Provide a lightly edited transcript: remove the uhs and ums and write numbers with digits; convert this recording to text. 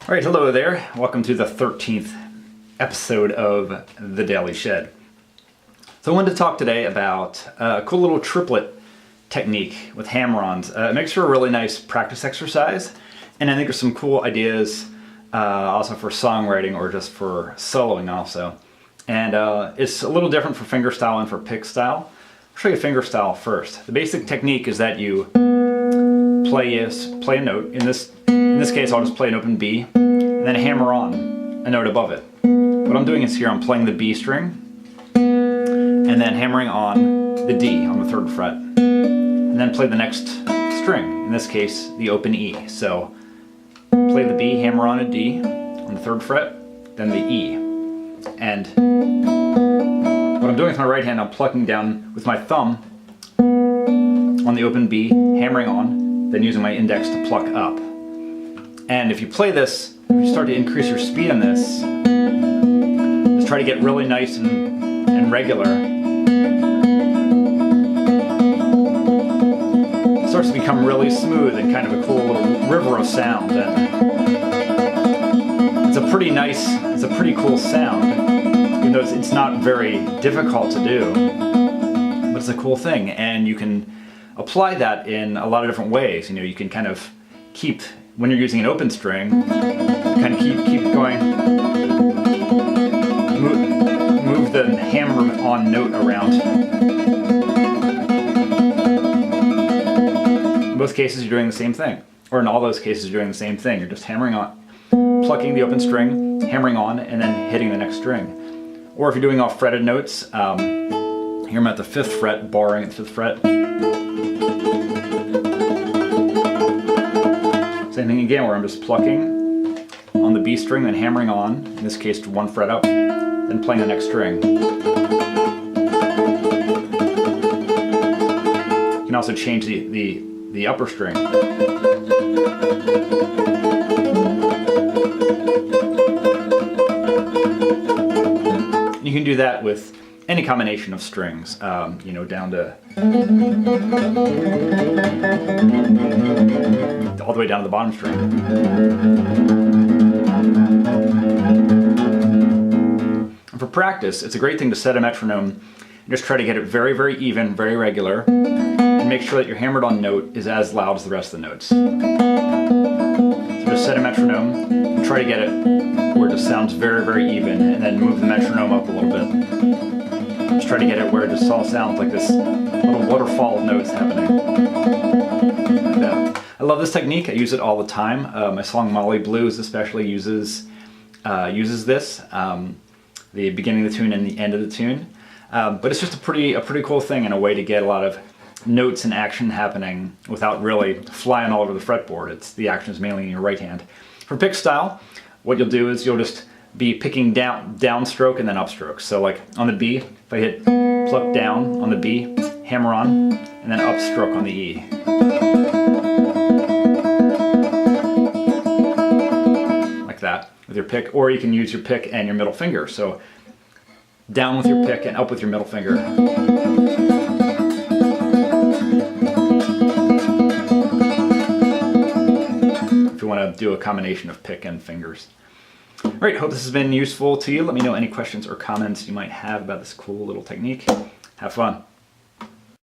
All right, hello there. Welcome to the 13th episode of The Daily Shed. So I wanted to talk today about a cool little triplet technique with hammer-ons. It makes for a really nice practice exercise, and I think there's some cool ideas also for songwriting or just for soloing also. And it's a little different for fingerstyle and for pick style. I'll show you fingerstyle first. The basic technique is that you play a note. In this case, I'll just play an open B, and then hammer on a note above it. What I'm doing is here I'm playing the B string, and then hammering on the D on the 3rd fret, and then play the next string, in this case the open E. So play the B, hammer on a D on the 3rd fret, then the E. And what I'm doing with my right hand, I'm plucking down with my thumb on the open B, hammering on, then using my index to pluck up. And if you play this, if you start to increase your speed on this, just try to get really nice and regular. It starts to become really smooth and kind of a cool little river of sound. And it's a pretty cool sound, even though it's not very difficult to do, but it's a cool thing. And you can apply that in a lot of different ways. You can kind of keep, when you're using an open string, kind of keep going, move the hammer on note around. In both cases you're doing the same thing, or in all those cases you're doing the same thing. You're just hammering on, plucking the open string, hammering on, and then hitting the next string. Or if you're doing off fretted notes, here I'm at the 5th fret, barring at the 5th fret. Same thing again, where I'm just plucking on the B string, then hammering on, in this case to 1 fret up, then playing the next string. You can also change the upper string. You can do that with any combination of strings, down to all the way down to the bottom string. And for practice, it's a great thing to set a metronome and just try to get it very, very even, very regular, and make sure that your hammered on note is as loud as the rest of the notes. So just set a metronome and try to get it where it just sounds very, very even, and then move the metronome up a little bit. Just try to get it where it just all sounds like this little waterfall of notes happening. Like that. I love this technique. I use it all the time. My song Molly Blues especially uses this, the beginning of the tune and the end of the tune. But it's just a pretty cool thing and a way to get a lot of notes and action happening without really flying all over the fretboard. The action is mainly in your right hand. For pick style, what you'll do is you'll just be picking downstroke and then upstroke. So like on the B, if I hit pluck down on the B, hammer on, and then upstroke on the E. Like that with your pick, or you can use your pick and your middle finger. So down with your pick and up with your middle finger. If you want to do a combination of pick and fingers. All right, hope this has been useful to you. Let me know any questions or comments you might have about this cool little technique. Have fun.